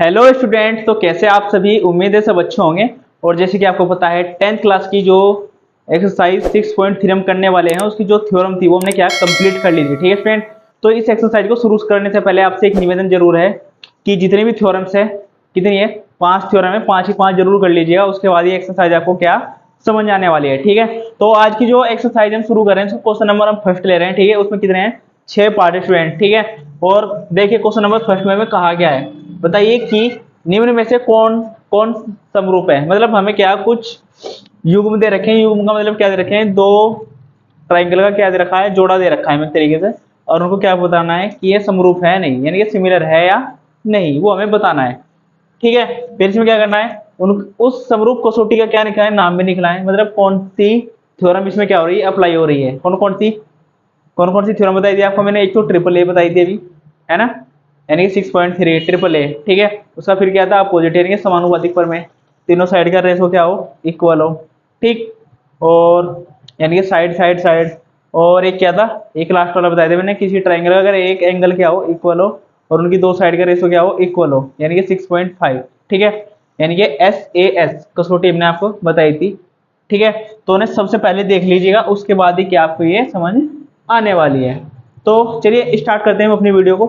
Hello student, तो कैसे आप सभी। उम्मीद है सब अच्छे होंगे। और जैसे कि आपको पता है 10th क्लास की जो एक्सरसाइज 6.3 हम करने वाले हैं उसकी जो थ्योरम थी वो हमने क्या कंप्लीट कर ली थी। ठीक है स्टूडेंट, तो इस एक्सरसाइज को शुरू करने से पहले आपसे एक निवेदन जरूर है कि जितने भी थ्योरम्स है, कितनी है, 5 थ्योरम है, 5 ही 5 जरूर कर लीजिएगा। उसके बाद ये एक्सरसाइज आपको क्या समझ आने वाली है। ठीक है, तो आज की जो एक्सरसाइज हम शुरू कर रहे हैं क्वेश्चन नंबर हम फर्स्ट ले रहे हैं। ठीक है, उसमें कितने हैं, 6 पार्ट है स्टूडेंट। ठीक है, और देखिए क्वेश्चन नंबर फर्स्ट में हमें कहा गया है, बताइए कि निम्न में से कौन कौन समरूप है। मतलब हमें क्या कुछ युग्म दे रखे हैं, युग्म का मतलब क्या दे रखे हैं, दो ट्राइंगल का क्या दे रखा है, जोड़ा दे रखा है एक तरीके से, और उनको क्या बताना है कि ये समरूप है नहीं, यानी कि सिमिलर है या नहीं, वो हमें बताना है। ठीक है, फिर इसमें क्या करना है, उन उस समरूप कसौटी का क्या लिखा है, नाम भी लिखना है। मतलब कौन सी थ्योरम इसमें क्या हो रही है, अप्लाई हो रही है, कौन कौन सी थ्योरम बताई थी आपको मैंने। एक तो ट्रिपल ए बताई थी अभी, है ना, यानी कि 6.3 ट्रिपल ए। ठीक है, उसका फिर क्या था, अपोजिट यानी कि समानुपातिक पर में तीनों साइड का रेशो क्या हो, इक्वल हो। ठीक, और यानी कि साइड साइड साइड। और एक क्या था, एक लास्ट वाला बताया था मैंने, किसी ट्राइंगल का अगर एक एंगल क्या हो, इक्वल हो, और उनकी दो साइड का रेशो क्या हो, इक्वल हो, यानी कि 6.5। ठीक है, यानी कि SAS कसौटी हमने आपको बताई थी। ठीक है, तो उन्हें सबसे पहले देख लीजिएगा, उसके बाद ही क्या आपको ये समझ आने वाली है। तो चलिए स्टार्ट करते हैं हम अपनी वीडियो को।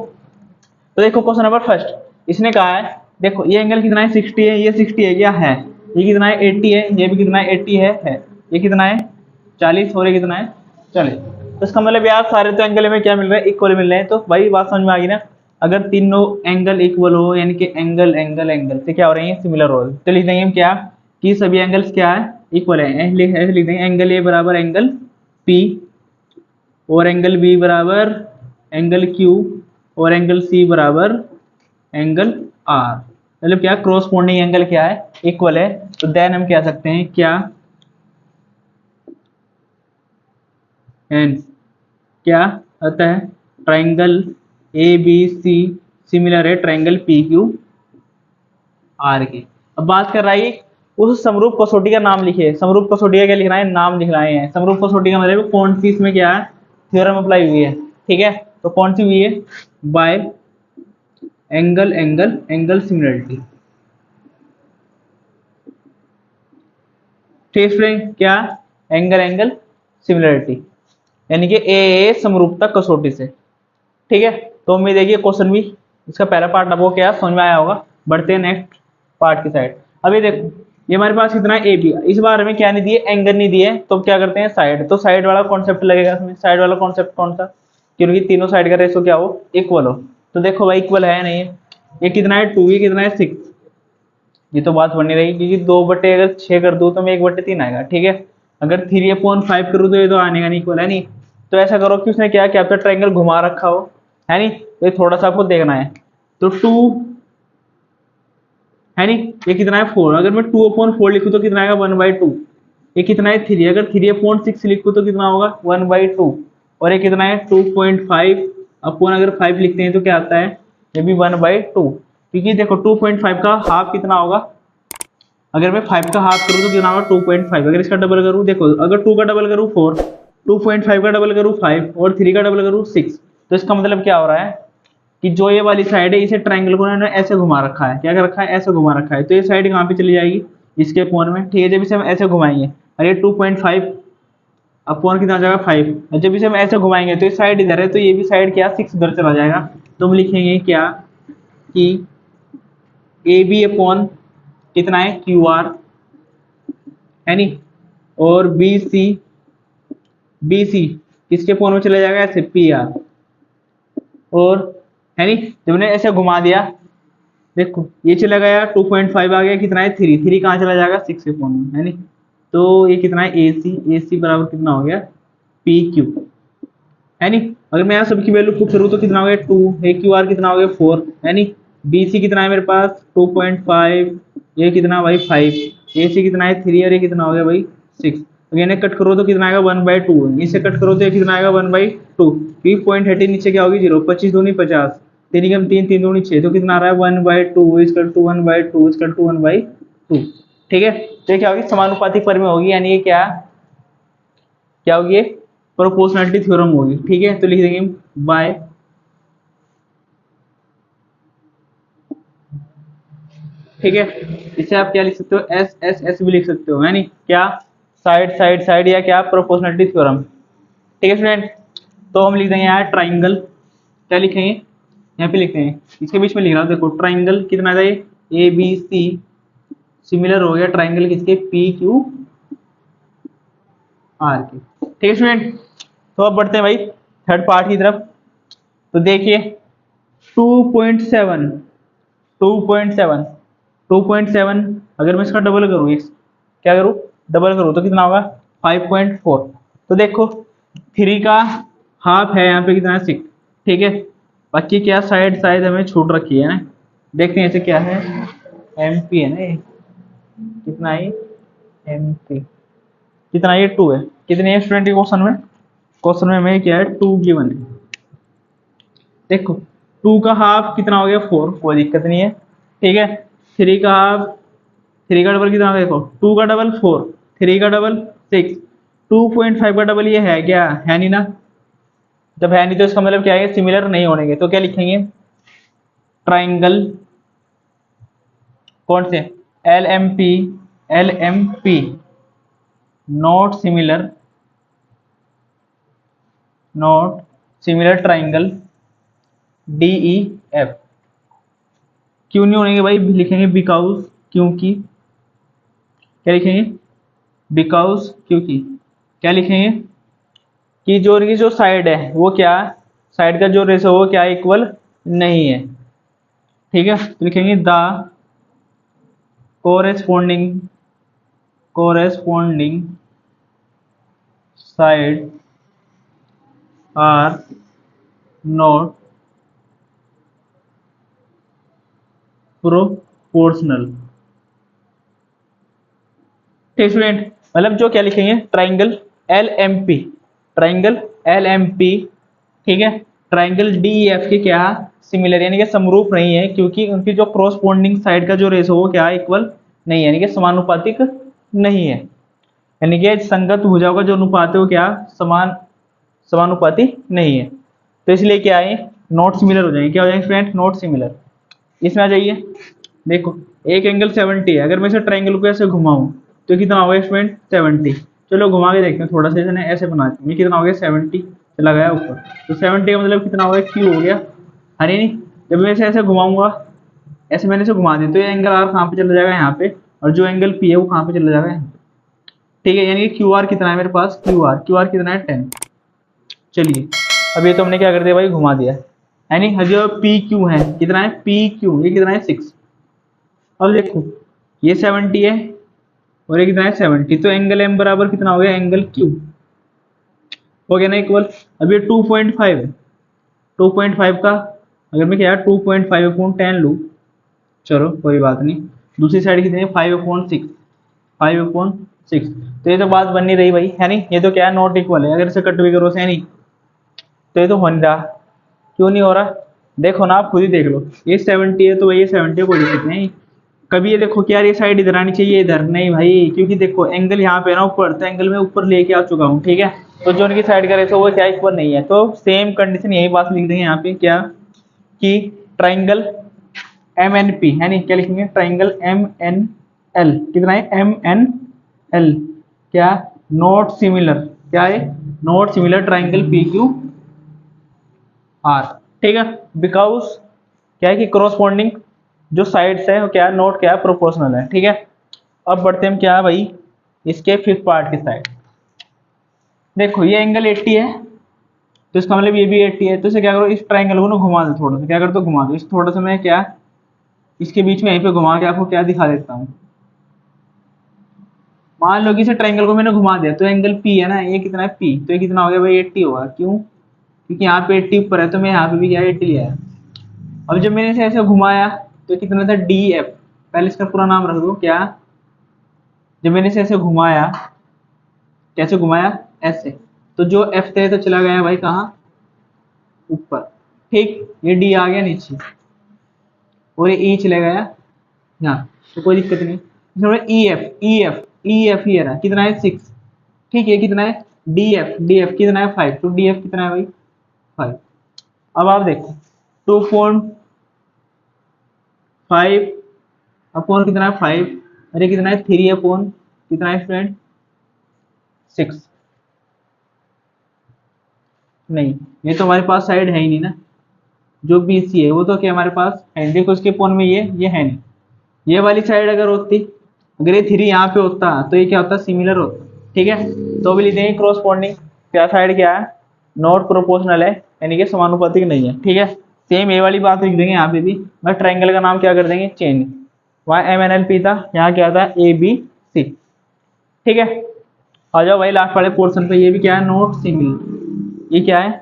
तो देखो क्वेश्चन नंबर फर्स्ट, इसने कहा है, देखो ये एंगल कितना है, 60 है, ये 60 है, क्या है, ये कितना है, 80 है, ये भी कितना है, 80 है, ये कितना है, 40, और ये कितना है, 40। तो इसका मतलब यार सारे तो एंगल में क्या मिल रहा है, इक्वल मिल रहे हैं। तो भाई बात समझ में आ गई ना, अगर तीनों एंगल इक्वल हो यानी कि एंगल एंगल एंगल से क्या हो रही है, सिमिलर हो रही है, तो लिख देंगे हम क्या कि सभी एंगल्स क्या है, इक्वल है। ऐसे लिख देंगे, एंगल ए बराबर एंगल पी, और एंगल बी बराबर एंगल क्यू, और एंगल सी बराबर एंगल आर। मतलब क्या, क्रॉसपोंडिंग एंगल क्या है, इक्वल है। तो देन हम कह सकते हैं क्या, हेंस क्या आता है, triangle A B C similar है ट्राइंगल पी क्यू आर की। अब बात कर रहा है उस समरूप कसौटी का नाम लिखिए। समरूप कसौटी का क्या लिखना है, नाम लिखना है। समरूप कसौटी का मतलब कौन सी इसमें क्या है, थ्योरम अप्लाई हुई है। ठीक है, तो कौन सी हुई है, bye angle angle angle similarity. ठीक फ्रेंड, क्या, एंगल एंगल सिमिलरिटी, यानी कि ए समरूपता कसौटी से। ठीक है, तो उम्मीद है कि क्वेश्चन भी इसका पहला पार्ट आपको क्या समझ में आया होगा। बढ़ते हैं नेक्स्ट पार्ट की साइड। अभी देखो ये हमारे पास कितना है, ए बी, इस बार में क्या नहीं दिए, एंगल नहीं दिए, तो क्या करते हैं साइड। तो साइड वाला कॉन्सेप्ट लगेगा इसमें। साइड वाला कॉन्सेप्ट कौन सा, क्योंकि तीनों साइड का रेशो क्या हो, इक्वल हो। तो देखो भाई इक्वल है नहीं है, ये कितना है 2, ये कितना है 6। ये तो बात बनी रही, क्योंकि 2/6 अगर 6 कर दूं तो मैं 1/3 आएगा। ठीक है, अगर 3/5 करूँ तो ये तो आने का नहीं, इक्वल है नहीं। तो ऐसा करो कि उसने क्या कैप्चर ट्राइंगल घुमा रखा हो, है नहीं, तो ये थोड़ा सा आपको देखना है। तो 2 है नहीं, ये कितना है 4, अगर मैं 2/4 लिखूँ तो कितना आएगा 1/2। ये कितना है 3, अगर 3/6 लिखूँ तो कितना होगा 1/2। और ये कितना है 2.5 अपॉन, अगर 5 लिखते हैं तो क्या आता है, ये भी 1/2। क्योंकि देखो 2.5 का हाफ कितना होगा, अगर मैं 5 का हाफ करूँ तो कितना होगा 2.5। अगर इसका डबल करूँ, देखो अगर 2 का डबल करूँ 4, 2.5 का डबल करूँ 5, और 3 का डबल करूँ 6। तो इसका मतलब क्या हो रहा है कि जो ये वाली साइड है, इसे ट्राइंगल को इन्होंने ऐसे घुमा रखा है, क्या कर रखा है, ऐसे घुमा रखा है। तो ये साइड कहाँ पे चली जाएगी, इसके कोण में। ठीक है, जब इसे हम ऐसे घुमाएंगे, अरे 2.5 अपॉन कितना आ जाएगा 5, और जब इसे हम ऐसे घुमाएंगे तो ये साइड इधर है, तो ये भी साइड क्या 6 इधर चला जाएगा। तो हम लिखेंगे क्या कि ए बी अपॉन कितना है क्यू आर, है नी, और बी सी किसके फोन में चला जाएगा, ऐसे पी आर। और है नी, जब मैंने ऐसे घुमा दिया, देखो ये चला गया 2.5 आ गया, कितना है 3, 3 कहाँ चला जाएगा 6 के फोन में, है नी। तो ये कितना है ए सी बराबर कितना हो गया पी क्यू, है नी। अगर मैं यहाँ सबकी वैल्यू पुट करूँ तो कितना हो गया 2, ए क्यू आर कितना हो गया 4, है नी। बी सी कितना है मेरे पास 2.5, ये कितना भाई 5, ए सी कितना है 3, और ये कितना हो गया भाई 6। तो इन्हें कट करो तो कितना आएगा 1/2, इसे कट करो तो ये कितना आएगा 1/2, क्योंकि पॉइंट 30 नीचे क्या होगी 0, 25 दूनी 50, 3 कम 3, 3 दूनी 6, तो कितना आ रहा है 1/2 इजकल टू 1/2 इजकल टू 1/2। ठीक है, तो क्या होगी, समानुपाती पर में होगी, यानी ये क्या क्या होगी, प्रोपोर्शनलिटी थ्योरम होगी। ठीक है, तो लिख देंगे बाय ठीक है। इसे आप क्या लिख सकते हो, एस एस एस भी लिख सकते हो, यानी क्या, साइड साइड साइड, या क्या, प्रोपोर्शनलिटी थ्योरम। ठीक है स्टूडेंट। तो हम लिख देंगे यहाँ ट्राइंगल, क्या लिखेंगे, यहाँ पे लिखते हैं, इसके बीच में लिख रहा हूँ, देखो ट्राइंगल कितना था ये, ए बी सी, सिमिलर हो गया ट्राइंगल किसके, पी क्यू आर के। ठीक है स्टूडेंट। तो अब बढ़ते हैं भाई थर्ड पार्ट की तरफ। तो देखिए 2.7, 2.7, 2.7 अगर मैं इसका डबल करूँ, क्या करूँ, डबल करूँ तो कितना होगा, 5.4। तो देखो 3 का हाफ है यहाँ पे, कितना है 6। ठीक है, बाकी क्या साइड साइड हमें छूट रखी है ना, देखते हैं इसे क्या है, एम पी है ना ये, कितना है एम पी, कितना ये 2 है, कितने है स्टूडेंट के क्वेश्चन में, क्वेश्चन में हमें क्या है 2 गिवन है। देखो 2 का हाफ कितना हो गया 4, कोई दिक्कत नहीं है। ठीक है, 3 का हाफ, 3 का डबल कितना होगा, देखो 2 का डबल 4, 3 का डबल 6, 2.5 का डबल ये है क्या, है नहीं ना, जब है नहीं तो इसका मतलब क्या है, सिमिलर नहीं होने के, तो क्या लिखेंगे, ट्राइंगल कौन से, L M P, L M P not similar, not similar triangle D E F. क्यों नहीं होंगे भाई, लिखेंगे बिकॉज, क्योंकि, क्या लिखेंगे, बिकॉज क्योंकि, क्या लिखेंगे, कि जो इनकी जो साइड है वो क्या, साइड का जो रेशो वो क्या इक्वल नहीं है। ठीक है, तो लिखेंगे the corresponding, corresponding side are not proportional. ठीक स्टूडेंट, मतलब जो क्या लिखेंगे, triangle L M P, triangle L M P, ठीक है, ट्राइंगल डी एफ के क्या सिमिलर, यानी कि समरूप नहीं है, क्योंकि उनकी जो क्रॉसपोंडिंग साइड का जो रेशो वो क्या इक्वल नहीं है, यानी कि समानुपातिक नहीं है, यानी कि संगत भुजाओं का जो अनुपात है वो क्या समानुपाती नहीं है। तो इसलिए क्या है, नॉट सिमिलर हो जाएंगे, क्या हो जाएंगे स्टूडेंट, नॉट सिमिलर। इसमें आ जाइए, देखो एक एंगल 70 है, अगर मैं इसे ट्राइंगल को ऐसे घुमाऊं तो कितना होगा स्टूडेंट, 70। चलो घुमा के देखते हैं थोड़ा सा, इसने ऐसे बनाते हैं, कितना हो गया 70, चला गया ऊपर, तो 70 का मतलब कितना हो गया, क्यू हो गया, अरे नहीं, जब मैं इसे ऐसे घुमाऊंगा, ऐसे मैंने इसे घुमा दिया, तो ये एंगल आर कहाँ पे चला जाएगा, यहाँ पे, और जो एंगल पी है वो कहाँ पे चला जाएगा, यहाँ पे। ठीक है, यानी कि क्यू आर कितना है मेरे पास, क्यू आर कितना है 10। चलिए अब ये तो हमने क्या कर दिया भाई, घुमा दिया, यानी जो पी क्यू है कितना है, पी क्यू ये कितना है 6। अब देखो ये 70 है और ये कितना है 70, तो एंगल एम बराबर कितना हो गया, एंगल क्यू हो गया ना इक्वल। अब ये 2.5 है, 2.5 का अगर मैं क्या 2.5/10 लूँ, चलो कोई बात नहीं, दूसरी साइड कितनी है 5/6, 5/6, तो ये तो बात बन नहीं रही भाई, है नहीं, ये तो क्या है नॉट इक्वल है, अगर इसे कट भी करो से नहीं, तो ये तो हो नहीं रहा, क्यों नहीं हो रहा, देखो ना आप खुद ही देख लो, ये 70 है तो ये 70 कोई दिक्कत नहीं, कभी ये देखो कि यार ये साइड इधर आनी चाहिए, इधर नहीं भाई, क्योंकि देखो एंगल यहाँ पे ना ऊपर, तो एंगल में ऊपर लेके आ चुका हूँ, ठीक है, तो जो उनकी साइड का रेशो वो क्या इक्वल नहीं है, तो सेम कंडीशन यही बात लिख देंगे यहाँ पे, क्या कि ट्राइंगल एम एन पी, है नहीं, क्या लिखेंगे, ट्राइंगल एम एन एल, कितना है एम एन एल, क्या नॉट सिमिलर, क्या है not similar triangle P Q are. ठीक है, बिकॉज क्या है कि क्रॉसपोंडिंग जो साइड्स है वो क्या है, नोट क्या है, प्रोपोर्शनल है। ठीक है, अब बढ़ते हैं क्या है भाई, इसके फिफ्थ पार्ट की साइड। देखो ये एंगल 80 है, तो इसका मतलब ये भी 80 है, तो इसे क्या करो, इस ट्राइंगल को ना घुमा दो थोड़ा सा, क्या कर दो घुमा दो, इस थोड़ा सा मैं क्या इसके बीच में यहीं पे घुमा के आपको क्या दिखा देता हूँ। मान लो कि इसे ट्राइंगल को मैंने घुमा दिया, तो एंगल पी है ना, ये कितना है पी, तो ये कितना हो गया भाई 80 होगा, क्यों, क्योंकि यहाँ पे 80 ऊपर है, तो मैं यहाँ पे भी क्या 80 लिया है। अब जब मैंने इसे ऐसे घुमाया तो कितना था डी एफ, पहले इसका पूरा नाम रख दो क्या, जब मैंने इसे ऐसे घुमाया, कैसे घुमाया ऐसे, तो जो एफ थे तो चला गया भाई कहाँ, ऊपर, ठीक, ये डी आ गया नीचे और ये ई चला गया यहाँ, तो कोई दिक्कत नहीं। E F, E F, E F ये रहा, कितना है 6, ठीक है, कितना है डी एफ कितना है 5, तो डी एफ कितना है भाई 5। अब आप देखो 2.5 अपॉन कितना है 5, अरे कितना है 3 अपॉन कितना है स्टूडेंट 6। नहीं, ये तो हमारे पास साइड है ही नहीं ना, जो BC है वो तो क्या हमारे पास है, देखो इसके अपॉन में ये है नहीं। ये वाली साइड अगर होती, अगर ये 3 यहाँ पे होता तो ये क्या होता, सिमिलर होता। ठीक है, तो अभी लिखते हैं क्रॉसपोंडिंग, क्या साइड क्या है, नॉट प्रोपोर्शनल है, यानी कि समानुपातिक नहीं है। ठीक है, सेम ये वाली बात लिख देंगे यहाँ पे भी, बस ट्राइंगल का नाम क्या कर देंगे, चेन। YMNLP था, यहाँ क्या था ABC। ठीक है, आ जाओ भाई लास्ट वाले पोर्शन पे, ये भी क्या है, नॉट सिमिलर। ये क्या है,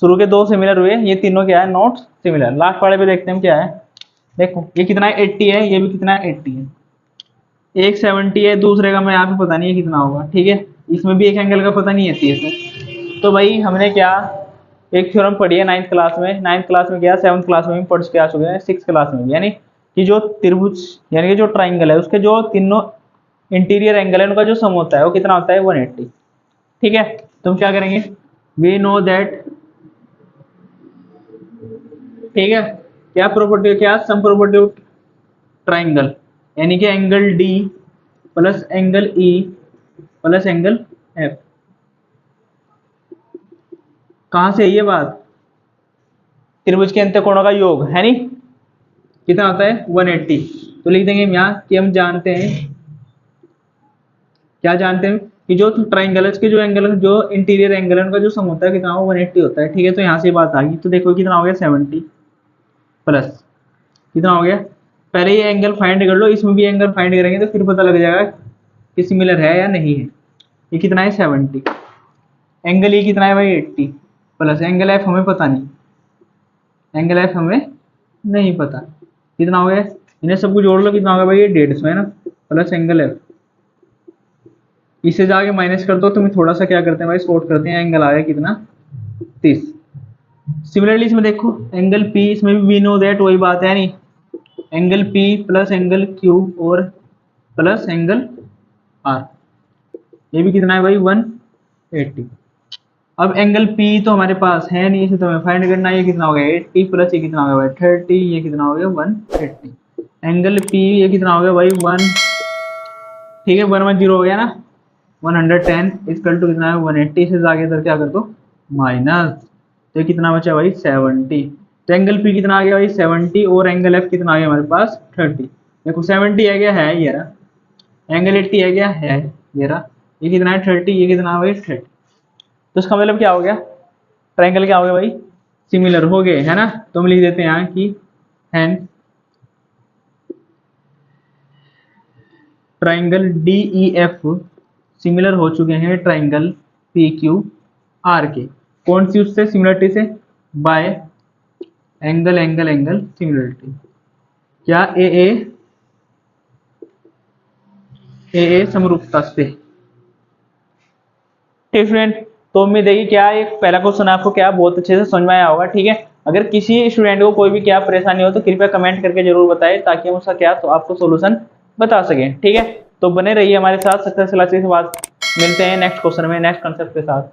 शुरू के 2 सिमिलर हुए, ये तीनों क्या है, नॉट सिमिलर। लास्ट वाले पे देखते हैं क्या है, देखो ये कितना है 80 है, ये भी कितना है 80 है, एक 70 है, दूसरे का मैं यहाँ पे पता नहीं है कितना होगा। ठीक है, इसमें भी एक एंगल का पता नहीं है 30 है। तो भाई हमने क्या एक थ्योरम पढ़ी है 9th क्लास में, 9th क्लास में क्या 7th क्लास में भी पढ़ के आ चुके हैं, 6th क्लास में भी, यानी कि जो त्रिभुज यानी कि जो ट्राइंगल है उसके जो तीनों इंटीरियर एंगल है उनका जो सम होता है वो कितना होता है, 180। ठीक है, तो हम क्या करेंगे, वी नो दैट, ठीक है, क्या प्रॉपर्टी, क्या सम प्रॉपर्टी ऑफ ट्राइंगल, यानी कि angle D plus angle E plus angle F। कहां से है ये बात, त्रिभुज के अंतःकोणों का योग है नी, कितना होता है 180। तो लिख देंगे यहाँ कि हम जानते हैं, क्या जानते हैं कि जो ट्राइंगल के जो एंगल, जो इंटीरियर एंगल है उनका जो सम होता है कितना, 180 होता है। ठीक है, तो यहाँ से बात आ गई, तो देखो कितना हो गया 70 प्लस कितना हो गया, पहले ये एंगल फाइंड कर लो, इसमें भी एंगल फाइंड करेंगे तो फिर पता लग जाएगा कि सिमिलर है या नहीं है। ये कितना है 70, एंगल ये कितना है भाई 80 प्लस एंगल F हमें पता नहीं, एंगल F हमें नहीं पता, कितना हो गया, इन्हें सबको जोड़ लो, कितना होगा भाई ये 150 है ना, प्लस एंगल F, इसे जाके माइनस कर दो, तो मैं थोड़ा सा क्या करते हैं भाई शॉर्ट करते हैं, एंगल आ गया कितना 30। सिमिलरली इसमें देखो एंगल P, इसमें भी वी नो दैट, वही बात है नहीं, angle P plus angle Q और प्लस एंगल R, ये भी कितना है भाई 180। अब एंगल P तो हमारे पास है नहीं, इसे तो हमें फाइंड करना है, ये कितना हो गया 80 प्लस ये कितना हो गया भाई 30, ये कितना हो गया 180। एंगल P ये कितना हो गया भाई 1, ठीक है 110 हो गया ना, 110 इक्वल टू कितना है 180, से आगे इधर क्या कर दो माइनस, तो ये कितना बचा भाई 70। तो एंगल P कितना आ गया भाई 70 और एंगल F कितना आ गया हमारे पास 30। देखो 70 है क्या, है ये रहा, एंगल 80 है क्या, है ये रहा, ये कितना है 30, ये कितना भाई 30। तो इसका मतलब क्या हो गया, ट्राइंगल क्या हो गया भाई, सिमिलर हो गए है ना। तो हम लिख देते हैं यहाँ की हैंड ट्राइंगल DEF सिमिलर हो चुके हैं ट्राइंगल PQR के, कौन सी उससे सिमिलरिटी से, bye angle angle angle similarity, क्या AA समरूपता से। ठीक फ्रेंड, तो उम्मीद है कि क्या एक पहला क्वेश्चन आपको क्या बहुत अच्छे से समझ में आया होगा। ठीक है, अगर किसी स्टूडेंट को कोई भी क्या परेशानी हो तो कृपया कमेंट करके जरूर बताएं, ताकि हम उसका क्या तो आपको सोल्यूशन बता सकें। ठीक है, तो बने रहिए हमारे साथ, सक्सेस क्लासेस के बाद मिलते हैं नेक्स्ट क्वेश्चन में नेक्स्ट कंसेप्ट के साथ।